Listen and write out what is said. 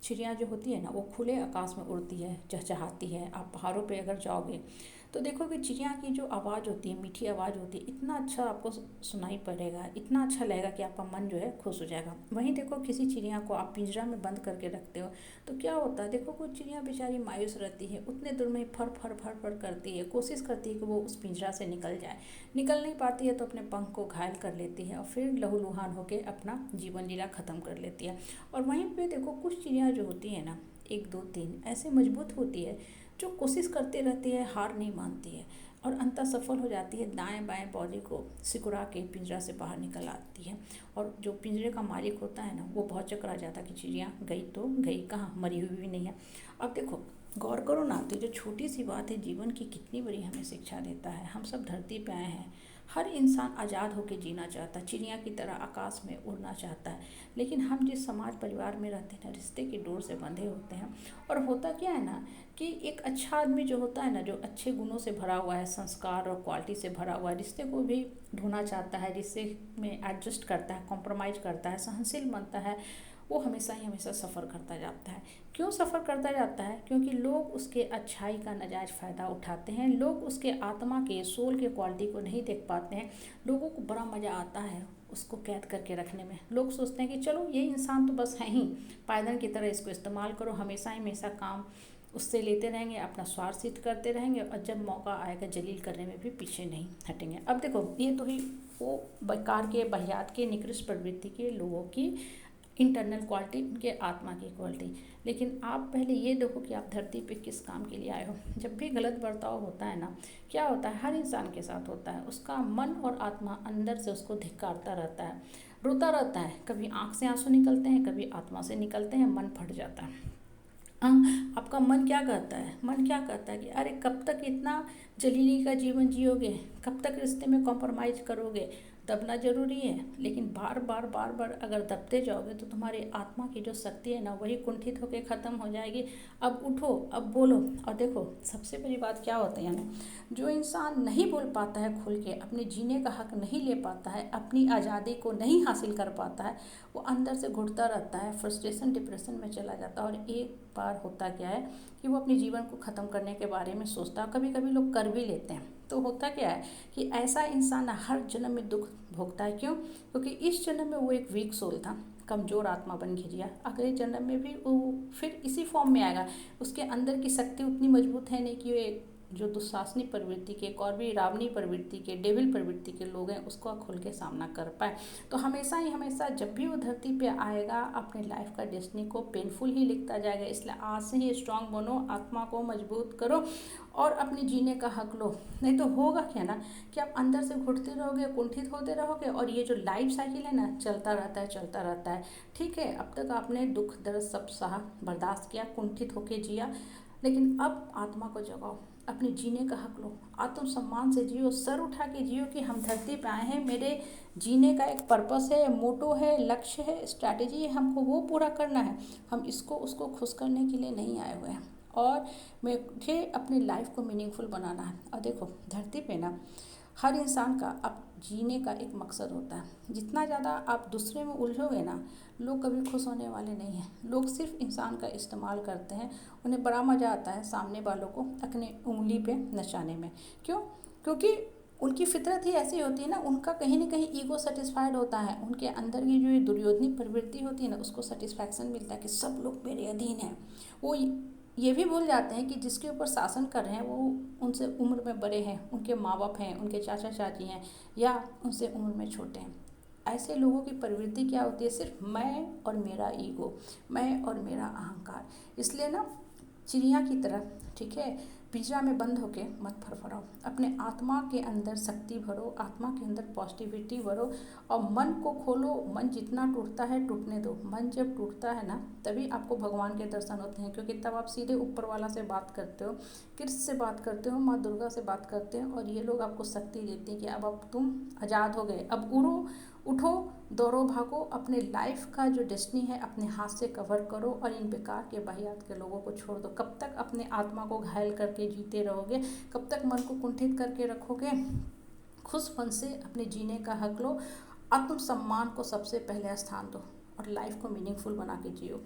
चिड़िया जो होती है ना वो खुले आकाश में उड़ती है, चहचहाती है। आप पहाड़ों पे अगर जाओगे तो देखोगे चिड़िया की जो आवाज़ होती है, मीठी आवाज़ होती है, इतना अच्छा आपको सुनाई पड़ेगा, इतना अच्छा लगेगा कि आपका मन जो है खुश हो जाएगा। वहीं देखो किसी चिड़िया को आप पिंजरा में बंद करके रखते हो तो क्या होता है, देखो कुछ चिड़िया बेचारी मायूस रहती है, उतने दूर में फर फर फर फर करती है, कोशिश करती है कि वो उस पिंजरा से निकल जाए, निकल नहीं पाती है तो अपने पंख को घायल कर लेती है और फिर लहूलुहान होकर अपना जीवन लीला ख़त्म कर लेती है। और वहीं पे देखो कुछ चिड़िया जो होती है ना, एक दो तीन ऐसे मजबूत होती है जो कोशिश करते रहती है, हार नहीं मानती है और अंततः सफल हो जाती है, दाएं बाएं पौधे को सिकुड़ा के पिंजरा से बाहर निकल आती है। और जो पिंजरे का मालिक होता है ना वो बहुत चकरा जाता है कि चिड़िया गई तो गई कहाँ, मरी हुई भी नहीं है। अब देखो गौर करो ना, तो जो छोटी सी बात है जीवन की कितनी बड़ी हमें शिक्षा देता है। हम सब धरती पे आए हैं, हर इंसान आज़ाद होकर जीना चाहता है, चिड़िया की तरह आकाश में उड़ना चाहता है, लेकिन हम जिस समाज परिवार में रहते हैं ना, रिश्ते की डोर से बंधे होते हैं। और होता क्या है ना कि एक अच्छा आदमी जो होता है ना, जो अच्छे गुणों से भरा हुआ है, संस्कार और क्वालिटी से भरा हुआ है, रिश्ते को भी ढूंढना चाहता है, रिश्ते में एडजस्ट करता है, कॉम्प्रोमाइज़ करता है, सहनशील बनता है, वो हमेशा ही हमेशा सफ़र करता जाता है। क्यों सफ़र करता जाता है? क्योंकि लोग उसके अच्छाई का नाजायज़ फ़ायदा उठाते हैं, लोग उसके आत्मा के सोल के क्वालिटी को नहीं देख पाते हैं। लोगों को बड़ा मज़ा आता है उसको कैद करके रखने में। लोग सोचते हैं कि चलो ये इंसान तो बस है ही, पायदान की तरह इसको इस्तेमाल करो, हमेशा हमेशा काम उससे लेते रहेंगे, अपना स्वार्थ सिद्ध करते रहेंगे और जब मौका आएगा जलील करने में भी पीछे नहीं हटेंगे। अब देखो ये तो ही वो बेकार के, बहियात के, निकृष्ट प्रवृत्ति के लोगों की इंटरनल क्वालिटी, उनके आत्मा की क्वालिटी। लेकिन आप पहले ये देखो कि आप धरती पे किस काम के लिए आए हो। जब भी गलत बर्ताव होता है ना, क्या होता है, हर इंसान के साथ होता है, उसका मन और आत्मा अंदर से उसको धिक्कारता रहता है, रोता रहता है, कभी आँख से आंसू निकलते हैं, कभी आत्मा से निकलते हैं, मन फट जाता है। आपका मन क्या कहता है, मन क्या कहता है कि अरे कब तक इतना जलीली का जीवन जियोगे, कब तक रिश्ते में कॉम्प्रोमाइज़ करोगे, दबना जरूरी है। लेकिन बार बार बार बार अगर दबते जाओगे तो तुम्हारी आत्मा की जो शक्ति है ना वही कुंठित होकर ख़त्म हो जाएगी। अब उठो, अब बोलो। और देखो सबसे बड़ी बात क्या होती है ना, जो इंसान नहीं बोल पाता है खुल के, अपने जीने का हक नहीं ले पाता है, अपनी आज़ादी को नहीं हासिल कर पाता है, वो अंदर से घुटता रहता है, फ्रस्ट्रेशन डिप्रेशन में चला जाता है। और एक बार होता क्या है कि वो अपने जीवन को ख़त्म करने के बारे में सोचता है, कभी कभी लोग कर भी लेते हैं। तो होता क्या है कि ऐसा इंसान हर जन्म में दुख भोगता है। क्यों? क्योंकि इस जन्म में वो एक वीक सोल था, कमज़ोर आत्मा बन के जिया, अगले जन्म में भी वो फिर इसी फॉर्म में आएगा। उसके अंदर की शक्ति उतनी मजबूत है नहीं कि वो जो दुशासनी प्रवृत्ति के, कौरवी रावणी प्रवृत्ति के, डेविल प्रवृत्ति के लोग हैं उसको खुल के सामना कर पाए। तो हमेशा ही हमेशा जब भी वो धरती पे आएगा अपने लाइफ का डेस्टिनी को पेनफुल ही लिखता जाएगा। इसलिए आज से ही स्ट्रांग बनो, आत्मा को मजबूत करो और अपने जीने का हक लो। नहीं तो होगा क्या ना कि आप अंदर से घुटते रहोगे, कुंठित होते रहोगे और ये जो लाइफ साइकिल है ना चलता रहता है, चलता रहता है। ठीक है, अब तक आपने दुख दर्द सब सहा, बर्दाश्त किया, कुंठित होके जिया, लेकिन अब आत्मा को जगाओ, अपने जीने का हक लो, आत्मसम्मान से जियो, सर उठा के जियो कि हम धरती पे आए हैं, मेरे जीने का एक पर्पस है, मोटो है, लक्ष्य है, स्ट्रैटेजी है, हमको वो पूरा करना है। हम इसको उसको खुश करने के लिए नहीं आए हुए हैं और मुझे अपनी लाइफ को मीनिंगफुल बनाना है। और देखो धरती पे ना हर इंसान का अब जीने का एक मकसद होता है। जितना ज़्यादा आप दूसरे में उलझोगे ना, लोग कभी खुश होने वाले नहीं हैं। लोग सिर्फ इंसान का इस्तेमाल करते हैं, उन्हें बड़ा मज़ा आता है सामने वालों को अपने उंगली पे नचाने में। क्यों? क्योंकि उनकी फितरत ही ऐसी होती है ना, उनका कहीं ना कहीं ईगो सेटिस्फाइड होता है, उनके अंदर की जो ये दुर्योधनी प्रवृत्ति होती है ना उसको सेटिस्फैक्शन मिलता है कि सब लोग मेरे अधीन हैं। वो ये भी भूल जाते हैं कि जिसके ऊपर शासन कर रहे हैं वो उनसे उम्र में बड़े हैं, उनके माँ बाप हैं, उनके चाचा चाची हैं या उनसे उम्र में छोटे हैं। ऐसे लोगों की प्रवृत्ति क्या होती है, सिर्फ मैं और मेरा ईगो, मैं और मेरा अहंकार। इसलिए ना चिड़िया की तरह, ठीक है, पिंजरा में बंद होके मत फरफराओ, अपने आत्मा के अंदर शक्ति भरो, आत्मा के अंदर पॉजिटिविटी भरो और मन को खोलो। मन जितना टूटता है टूटने दो। मन जब टूटता है ना तभी आपको भगवान के दर्शन होते हैं, क्योंकि तब आप सीधे ऊपर वाला से बात करते हो, कृष्ण से बात करते हो, माँ दुर्गा से बात करते हो और ये लोग आपको शक्ति देती हैं कि अब तुम आज़ाद हो गए, अब उड़ो, उठो, दौड़ो, भागो, अपने लाइफ का जो डेस्टिनी है अपने हाथ से कवर करो और इन बेकार के बहियात के लोगों को छोड़ दो। कब तक अपने आत्मा को घायल करके जीते रहोगे, कब तक मन को कुंठित करके रखोगे? खुश मन से अपने जीने का हक लो, आत्मसम्मान को सबसे पहले स्थान दो और लाइफ को मीनिंगफुल बना के जियो।